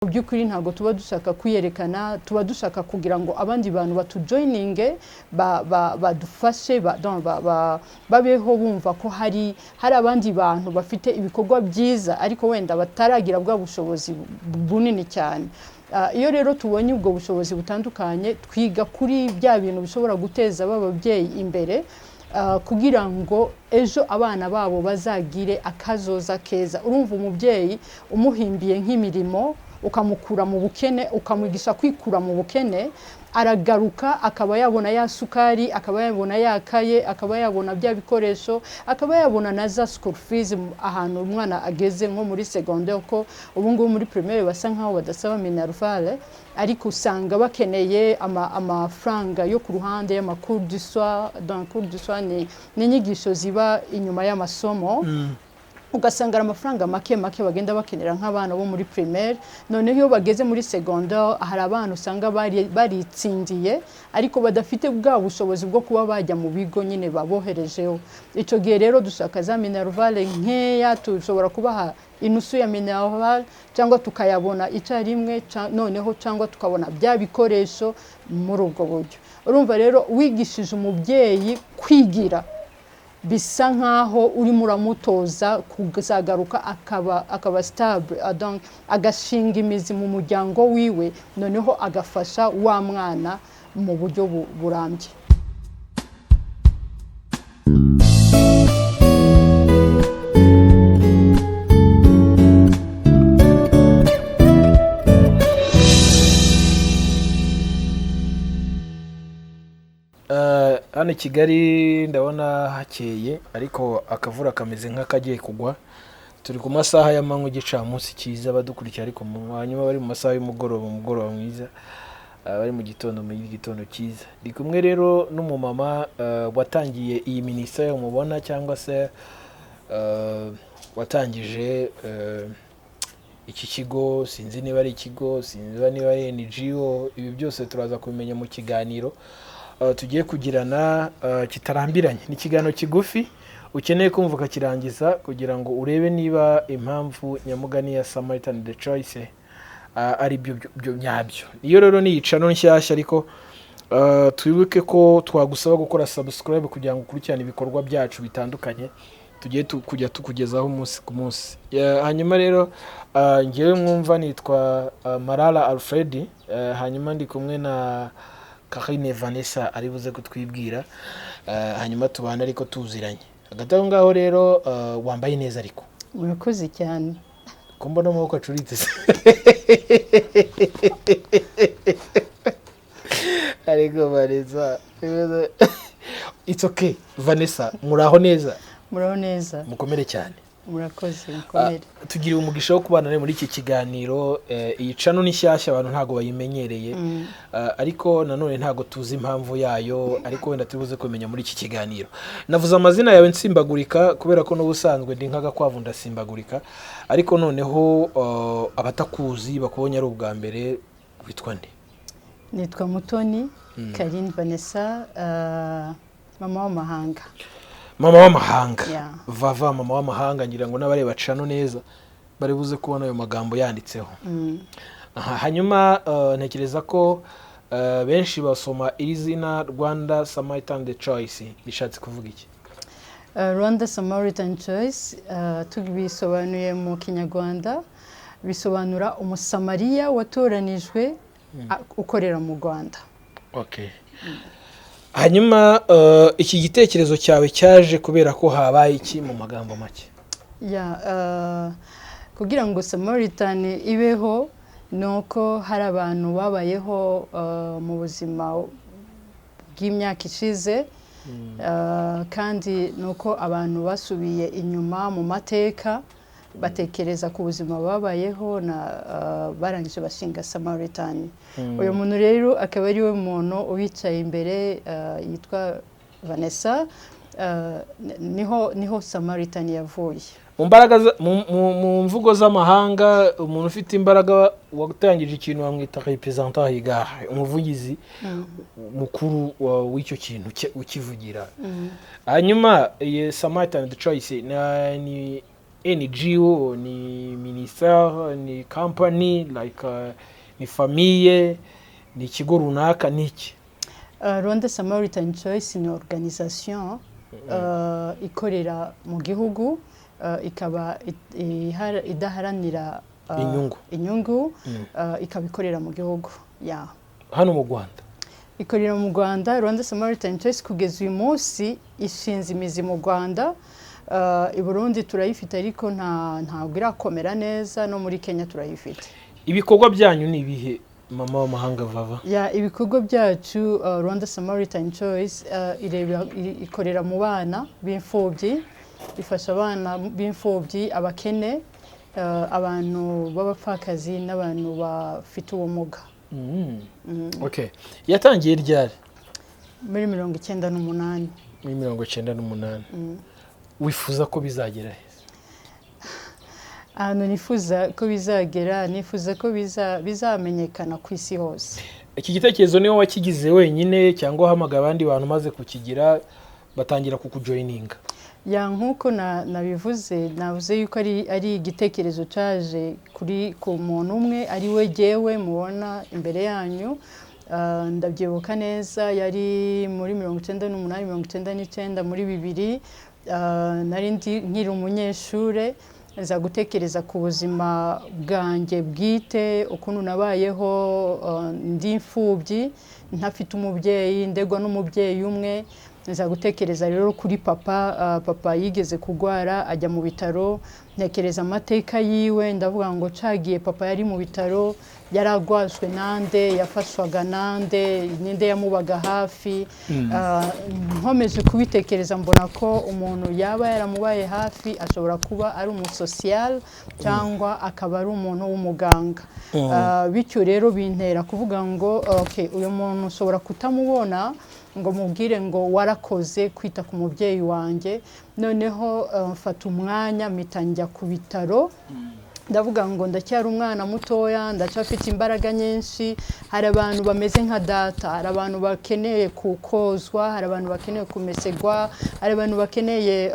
by'ukuri ntago tuba dushaka kwiyerekana, tuba dushaka kugira ngo abandi bantu batujoininge badufashe babeho bumva ko hari abandi bantu bafite ibikorwa byiza ariko wenda bataragira bwa bushobozi bunini cyane. Iyo rero tubonye ubwo bushobozi butandukanye twiga kuri bya bintu bishobora guteza ababyeyi imbere kugira ngo ejo abana babo bazagire akazoza keza. Urumva umubyeyi umuhimbiye nk'imirimo ukamukura mu bukene, ukamwigisha kwikura mu bukene, aragaruka akaba yabona ya sukari, akaba yabona ya kaye, akaba yabona bya bikoresho, akaba yabona na za school fees ahantu umwana ageze nko muri secondaire, ko ubu ngubu muri primaire basa nkaho badasaba minervale, ariko usanga bakeneye amafaranga yo ku ruhande y'amakuru du soir. Dans cours du soir ni inyigisho ziba inyuma y'amasomo, ugasanga amafaranga make bagenda bakenera nk'abana bo muri primaire. None iyo bageze muri secondaire hari abantu usanga baritsindiye ariko badafite bwa bushobozi bwo kuba bajya mu bigo nyine baboherejeho. Icyo gihe rero dushaka za minervale nkeya, tushobora kubaha inusu ya minervale cyangwa tukayabona icyarimwe, noneho cyangwa tukabona bya bikoresho muri ubwo buryo. Urumva rero wigishije umubyeyi kwigira, bisa nkaho uri muramutoza kuzagaruka akaba stable, agashinga imizi mu muryango wiwe, noneho agafasha wa mwana mu buryo burambye. Hano Kigali ndabona hakeye ariko akavura kameze nk'akagiye kugwa. Turi ku masaha y'amanywa igicamunsi cyiza badukurikira, ariko hanyuma bari mu masaha y'umugoroba mwiza, bari mu gitondo cyiza. Ndi kumwe rero n'umumama watangiye iyi minisiteri umubona, cyangwa se watangije iki kigo, sinzi niba ari ikigo, sinzi niba ari NGO. Ibi byose turaza kubimenya mu kiganiro tugiye kugirana kitarambiranye. Ni ikiganiro kigufi ukeneye kumva ukakirangiza kugira ngo urebe niba impamvu nyamugani ya Samaritan the Choice ari byo nyabyo. Iyo rero ni icano nshyashya, ariko twibuke ko twagusaba gukora subscribe kugira ngo ukurikirane ibikorwa byacu bitandukanye tugiye kujya tukugezaho umunsi ku munsi. Hanyuma rero ngewe mwumva nitwa Marala Alfred, hanyuma ndi kumwe na Karine Vanessa ari buze kutwibwira, hanyuma tubana ariko tuziranye. Hagati aho ngaho rero wambaye neza ariko. Murakoze cyane. Ko mbona amaboko acuritse. Ariko Vanessa, it's okay. Vanessa, muraho neza? Muraho neza. Mukomere cyane. Murakoze, mukomere. Tugiriye umugisha wo kubana muri iki kiganiro. Iyi cano ni shyashya, abantu ntago bayimenyereye, ariko nanone ntago tuzi impamvu yayo, ariko wenda tubuze kumenya muri iki kiganiro. Navuze amazina yawe nsimbagurika kubera ko n'ubusanzwe ndi nk'agakwavu ndasimbagurika, ariko noneho abatakuzi bakubonye ari ubwa mbere, witwa nde? Nitwa Mutoni Karine Vanessa, mama w'amahanga. Mama w'amahanga. Yeah. Vava mama w'amahanga, ngira ngo n'abareba cano neza bari buze kubona ayo magambo yanditseho. Hanyuma ntekereza ko benshi basoma iri zina Rwanda Samaritan the Choice bishatse kuvuga iki? Rwanda Samaritan Choice tubisobanuye mu Kinyarwanda bisobanura umusamariya watoranijwe ukorera mu Rwanda. Okay. Hanyuma iki gitekerezo cyawe cyaje kubera ko habaye iki mu magambo make? Kugira ngo Samaritan ibeho nuko hari abantu babayeho mu buzima bw'imyaka ishize, kandi nuko abantu basubiye inyuma mu mateka batekereza ku buzima babayeho na barangije bashinga Samaritan. Uyu muntu rero akaba ari we muntu ubicaye imbere, yitwa Vanessa. Niho Samaritan yavuye. Mu mvugo z'amahanga, umuntu ufite imbaraga watangije ikintu bamwita representant higare, umuvugizi mukuru w'icyo kintu ukivugira. Hanyuma Samaritan the Choice NGO, ni ministère, ni company, like ni famille, ni ikigo runaka, niki? Rwanda Samaritan Choice ni organisation ikorera mu gihugu, ikaba idaharanira inyungu, ikaba ikorera mu gihugu. Hano mu Rwanda ikorera mu Rwanda. Rwanda Samaritan Choice kugeza uyu munsi ishinze imizi mu Rwanda. I Burundi turayifite ariko ntabwo irakomera neza, no muri Kenya turayifite. Ibikorwa byanyu ni ibihe mama w'amahanga Vava? Ibikorwa byacu Rwanda Samaritan Choice ikorera mu bana b'imfubyi, ifasha abana b'imfubyi, abakene, abantu b'abapfakazi n'abantu bafite ubumuga. Okay. Yatangiye ryari? Muri 1998. Muri 1998. Wifuza ko bizagera he? Nifuza ko bizagera, nifuza ko bizamenyekana ku isi hose. Iki gitekerezo niwe wakigize wenyine cyangwa uhamagara abandi bantu maze kukigira batangira kukujoininga? Nkuko nabivuze, navuze yuko ari igitekerezo cyaje ku muntu umwe, ari we jyewe mubona imbere yanyu. Ndabyibuka neza, yari muri 1998 muri 2000. Nari nkiri umunyeshure, nza gutekereza ku buzima bwanjye bwite, ukuntu nabayeho ndi imfubyi, ntafite umubyeyi, ndegwa n'umubyeyi umwe. Nza gutekereza rero kuri papa yigeze kugwara ajya mu bitaro, ntekereza amateka yiwe, ndavuga ngo cagiye papa yari mu bitaro, yaragwajwe nande, yafashwaga nande, ninde yamubaga hafi. Nkomeje kubitekereza mbona ko umuntu yaba yaramubaye hafi ashobora kuba ari umusocial cyangwa akaba ari umuntu w'umuganga. Bityo rero bintera kuvuga ngo okay, uyu muntu ushobora kutamubona ngo mubwire ngo warakoze kwita ku mubyeyi wanjye. Noneho mfata umwanya mitanjya ku bitaro, ndavuga ngo ndacyari umwana mutoya, ndacyafite imbaraga nyinshi. Hari abantu bameze nka data, hari abantu bakeneye kukozwa, hari abantu bakeneye kumesegwa, hari abantu bakeneye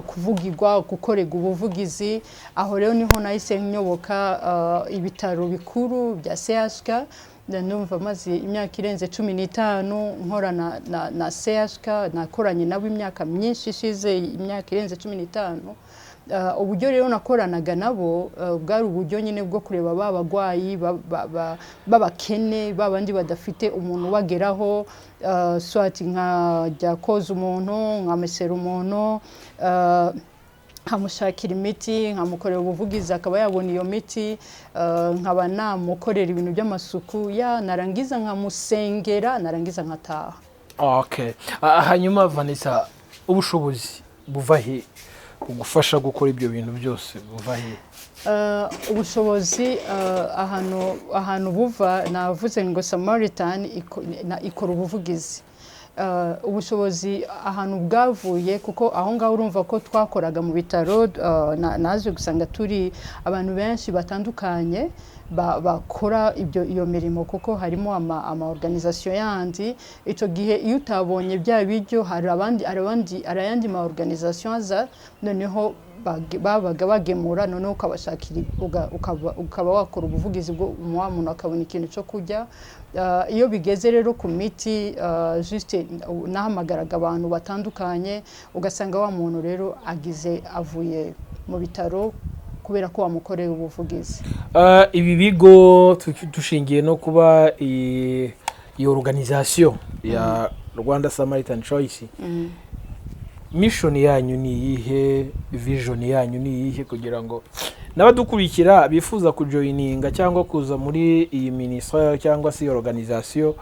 kuvugirwa, gukorerwa ubuvugizi. Aho rero niho nahise nyoboka ibitaro bikuru bya CHK. Ndumva maze imyaka irenze 15 nkorana na CHK, nakoranye nabo imyaka myinshi ishize, imyaka irenze 15. Uburyo rero nakoranaga nabo bwari uburyo nyine bwo kureba babagwayi babakene, babandi badafite umuntu bageraho, swati nkajya koza umuntu, nkamesera umuntu, nkamushakira imiti, nkamukorera ubuvugizi akaba yabona iyo miti, nkaba namukorera ibintu by'amasuku, narangiza nkamusengera, narangiza nkataha. Okay. Hanyuma Vanessa, ubushobozi buva he kugufasha gukora ibyo bintu byose? Buva he? Ubushobozi ahantu buva, navuze ngo Samaritan ikora ubuvugizi. Ubushobozi ahantu bwavuye, kuko aho ngaho urumva ko twakoraga mu bitaro, naje gusanga turi abantu benshi batandukanye bakora iyo mirimo, kuko harimo ama organisation yandi. Icyo gihe iyo utabonye bya biryo, hari ayandi ma organisation aza, noneho babaga bagemura, noneho ukabashakira, ukaba wakora ubuvugizi bwo umuntu akabona ikintu cyo kurya. Iyo bigeze rero ku miti, juste nahamagaraga abantu batandukanye, ugasanga wa muntu rero avuye mu bitaro kubera ko wamukoreye ubuvugizi. Ibi bigo dushingiye no kuba iyo organisation ya Rwanda Samaritan Choice, mission yanyu ni iyihe, vision yanyu ni iyihe, kugira ngo n'abadukurikira bifuza kujoininga cyangwa kuza muri iyi ministère cyangwa si organisation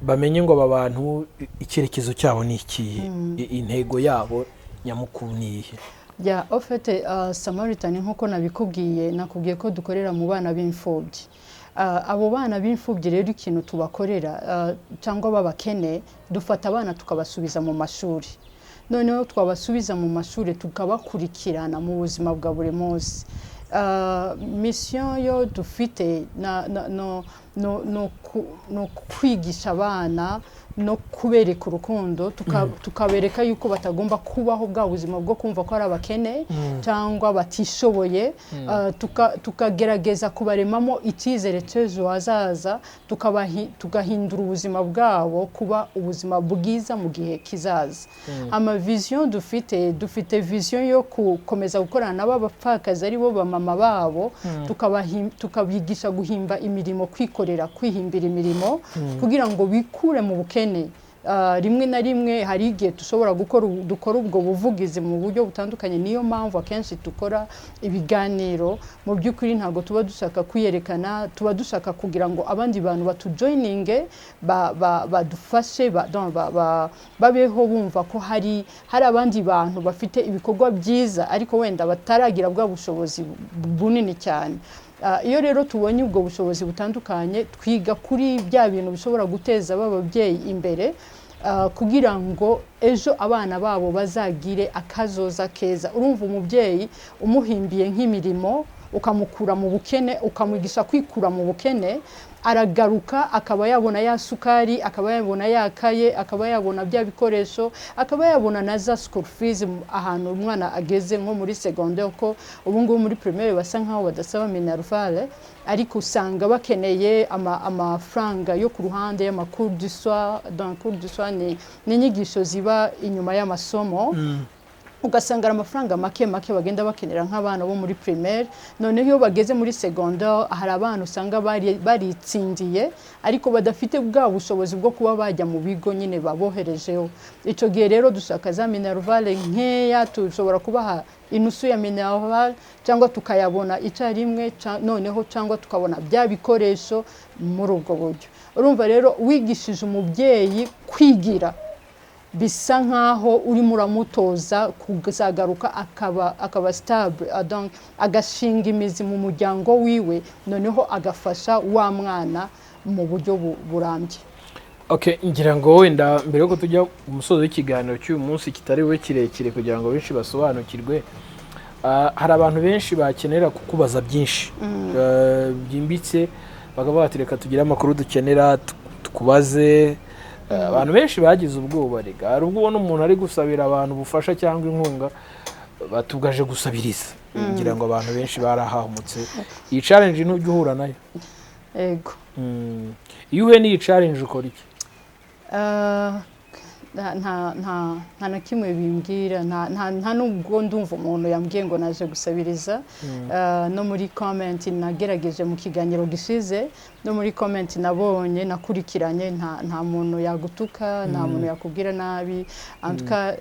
bamenye ngo aba bantu icyerekezo cyabo ni ikihe, intego yabo nyamukuru ni iyihe? En fait, Samaritan nkuko nakubwiye ko dukorera mu bana b'imfubyi. Abo bana b'imfubyi rero ikintu tubakorera cyangwa babakene, dufata abana tukabasubiza mu mashuri. Noneho twabasubiza mu mashuri tukabakurikirana mu buzima bwa buri munsi. Mission yo dufite no kwigisha abana no kubereka urukundo tukabereka yuko batagomba kubaho bwa buzima bwo kumva ko ari abakene cyangwa batishoboye, tukagerageza kubaremamo icyizere cy'ejo hazaza, tugahindura ubuzima bwabo kuba ubuzima bwiza mu gihe kizaza. Vision dufite vision yo gukomeza gukorana n'abapfakazi ari bo bamama babo, tukabigisha guhimba imirimo, kwihimbira imirimo kugira ngo bikure mu bukene. Rimwe na rimwe hari igihe dushobora dukora ubwo buvugizi mu buryo butandukanye. Niyo mpamvu akenshi dukora ibiganiro. Mu by'ukuri ntabwo tuba dushaka kwiyerekana, tuba dushaka kugira ngo abandi bantu batujoininge, badufashe, babeho bumva ko hari abandi bantu bafite ibikorwa byiza ariko wenda bataragira bwa bushobozi bunini cyane. Iyo rero tubonye ubwo bushobozi butandukanye, twiga kuri bya bintu bishobora guteza ababyeyi imbere, kugira ngo ejo abana babo bazagire akazoza keza. Urumva umubyeyi umuhimbiye nk'imirimo, ukamukura mu bukene, ukamwigisha kwikura mu bukene, aragaruka akaba yabona ya sukari, akaba yabona ya kaye, akaba yabona bya bikoresho, akaba yabona na za school fees ahantu umwana ageze nko muri secondaire, ko ubu ngubu muri primaire basa nkaho badasaba minervale, ariko usanga bakeneye amafaranga yo ku ruhande y'amakuru du soir. Dans cours du soir ni inyigisho ziba inyuma y'amasomo, ugasanga amafaranga make bagenda bakenera nk'abana bo muri primaire. None iyo bageze muri secondaire hari abana usanga baritsindiye ariko badafite bwa bushobozi bwo kuba bajya mu bigo nyine baboherejeho. Icyo gihe rero dushaka za minervale nkeya, tushobora kubaha inusu ya minervale cyangwa tukayabona icyarimwe, noneho cyangwa tukabona bya bikoresho muri ubwo buryo. Urumva rero wigishije umubyeyi kwigira, bisa nkaho urimo uramutoza kuzagaruka akaba stable, agashinga imizi mu muryango wiwe, noneho agafasha wa mwana mu buryo burambye. Okay, ngira ngo wenda mbere yuko tujya umusozo w'ikiganiro cy'uyu munsi kitari we kirekire kugira ngo benshi basobanukirwe, hari abantu benshi bakenera kukubaza byinshi byimbitse, bakavuga bati reka tugire amakuru dukenera tukubaze. Abantu benshi bagize ubwoba, rega hari ubwo ubona umuntu ari gusabira abantu ubufasha cyangwa inkunga batugaje gusabiriza. Ngira ngo abantu benshi barahahumutse. Iyi challenge ntujya uhura nayo? Yego. Iyo uhuye n'iyi challenge ukora iki? nta na kimwe bimbwira, nta nubwo ndumva umuntu yambwiye ngo naje gusabiriza. No muri comment nagerageje mu kiganiro gishize, no muri comment nabonye nakurikiranye, nta muntu yagutuka, nta muntu yakubwira nabi, antuka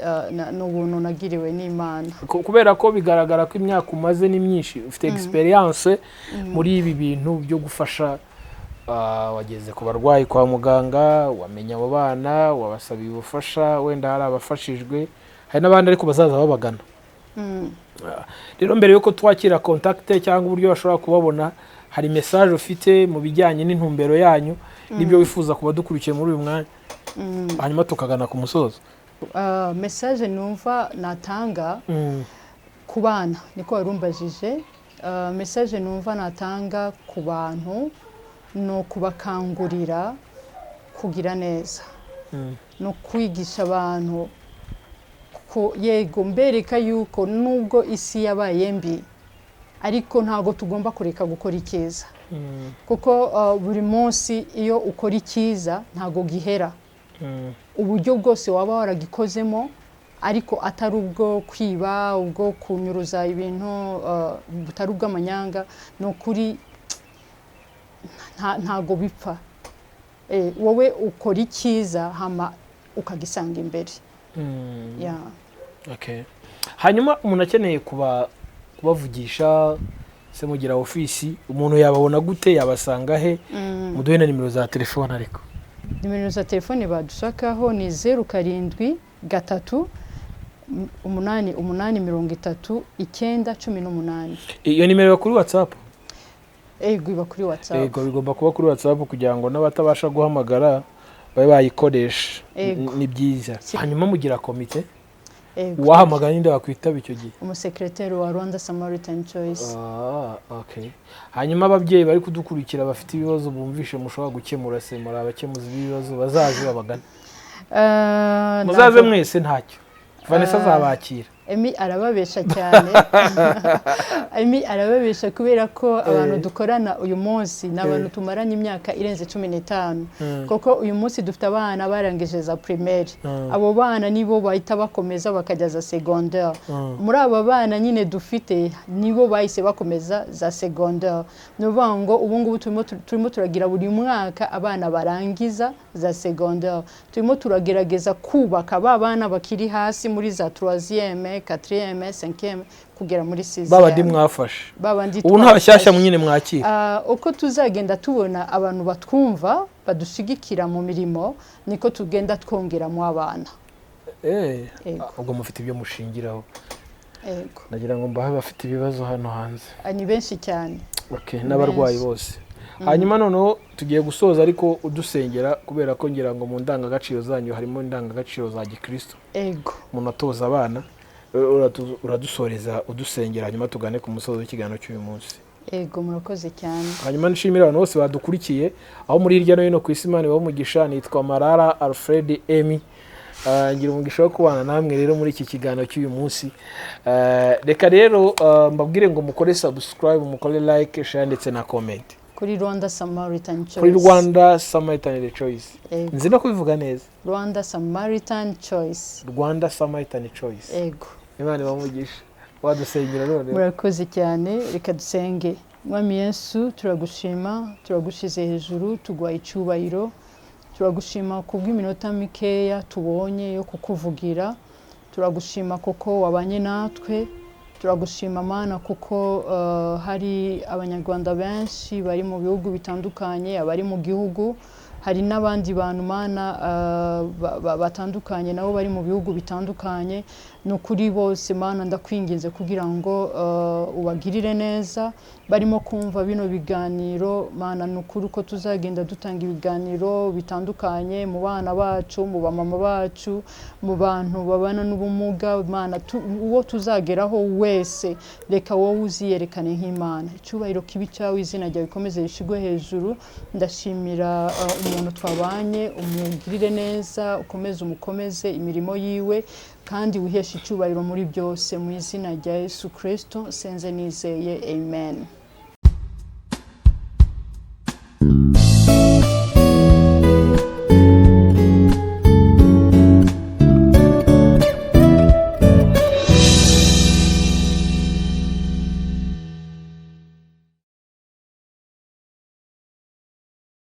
n'ubuntu nagiriwe n'Imana. Kubera ko bigaragara ko imyaka umaze ni myinshi, ufite experience muri ibi bintu byo gufasha. Wageze ku barwayi kwa muganga, wamenya abo bana, wabasabiye ubufasha, wenda hari abafashijwe, hari n'abandi ariko bazaza babagana. Rero mbere yuko twakira contact cyangwa uburyo bashobora kubabona, hari message ufite mu bijyanye n'intumbero yanyu n'ibyo wifuza kuba dukurikiye muri uyu mwanya, hanyuma tukagana ku musozo? Message numva natanga ku bana niko warumbajije. Message numva natanga ku bantu no kubakangurira kugira neza, no kwigisha abantu ko yego mbereka yuko nubwo isi yabaye mbi ariko ntago tugomba kureka gukora icyiza, kuko buri munsi iyo ukora icyiza ntago gihera. Uburyo bwose waba waragikozemo ariko atari ubwo kwiba, ubwo kunyuruza ibintu, butari ubw'amanyanga, no kuri ntago bipfa. Wowe ukora icyiza hama ukagisanga imbere. Okay. Hanyuma umuntu akeneye kubavugisha, se mugira ofisi, umuntu yababona gute, yabasanga he? Muduhe na nimero za telefone. Ariko nimero za telefone badushakaho ni 07 3 8 8 39 iyo nimero kuri WhatsApp? Ego iba kuri WhatsApp. Ego bigomba kuba kuri WhatsApp kugira ngo n'abatabasha guhamagara babe bayikoresha. Ni byiza. Hanyuma mugira komite? uwahamagara ninde wakwitaba icyo gihe? Umusekreteri wa Rwanda Samaritan Choice. Okay. Hanyuma ababyeyi bari kudukurikira bafite ibibazo bumvishe mushobora gukemura, se muri abakemuzi b'ibibazo bazaje babagana. Muzaze mwese ntacyo. Vanessa azabakira. Emi arababesha cyane. Emi arababesha kubera ko abantu dukorana uyu munsi n'abantu tumaranye imyaka irenze 15. Koko uyu munsi dufite abana barangije za primaire. Abo bana nibo bahita bakomeza bakajya za secondaire. Muri aba bana nyine dufite nibo bahise bakomeza za secondaire. Nuvuga ngo ubu ngubu turimo turagira buri mwaka abana barangiza za secondaire. Turimo turagerageza kubaka ba bana bakiri hasi muri za 3e 4e 5e kugera muri 6e. Babandi mwafashe. Ubu nta bashyashya nyine mwakira. Uko tuzagenda tubona abantu batwumva badushigikira mu mirimo niko tugenda twongera mu abana. Ubwo mufite ibyo mushingiraho. Yego. Nagira ngo mbahe bafite ibibazo hano hanze. Ni benshi cyane. Okay, n'abarwayi bose. Hanyuma noneho tugiye gusoza ariko udusengera kubera ko ngira ngo mu ndangagaciro zanyu harimo indangagaciro za Gikristo. Yego. Umuntu atoza abana. Uradusoreza udusengera hanyuma tugane ku musozo w'ikiganiro cy'uyu munsi. Yego, murakoze cyane. Hanyuma nshimira abantu bose badukurikiye aho muri hirya no hino ku isi. Imana ibamugisha. Nitwa Marara Alfred Emi. Ngira umugisha wo kubana namwe rero muri iki kiganiro cy'uyu munsi. Reka rero mbabwire ngo mukore subscribe, mukore like, share ndetse na comment kuri Rwanda Samaritan Choice. Kuri Rwanda Samaritan Choice. Nzi no kubivuga neza. Rwanda Samaritan Choice. Rwanda Samaritan Choice. Yego. Imana ibamugisha. Wadusengera none. Murakoze cyane. Reka dusenge. Mwami Yesu, turagushima, turagushize hejuru, tugwaye icyubahiro. Turagushima kubw'iminota mikeya tubonye yo kukuvugira. Turagushima kuko wabanye natwe. Turagushima Mana kuko hari abanyarwanda benshi bari mu bihugu bitandukanye, abari mu gihugu, hari n'abandi bantu Mana batandukanye nabo bari mu bihugu bitandukanye. Nukuri bose Mana ndakwinginze kugira ngo ubagirire neza. Barimo kumva bino biganiro Mana, nukuri ko tuzagenda dutanga ibiganiro bitandukanye mu bana bacu, mu bamama bacu, mu bantu babana n'ubumuga Mana, uwo tuzageraho wese reka wowe uziyerekane nk'Imana. Icyubahiro kibi cyawe, izina ryawe rikomeze rishigwe hejuru. Ndashimira umuntu twabanye, umugirire neza, ukomeze umukomeze imirimo yiwe kandi wiheshe icyubahiro muri byose mu izina rya Yesu Kristo senze nizeye, amen.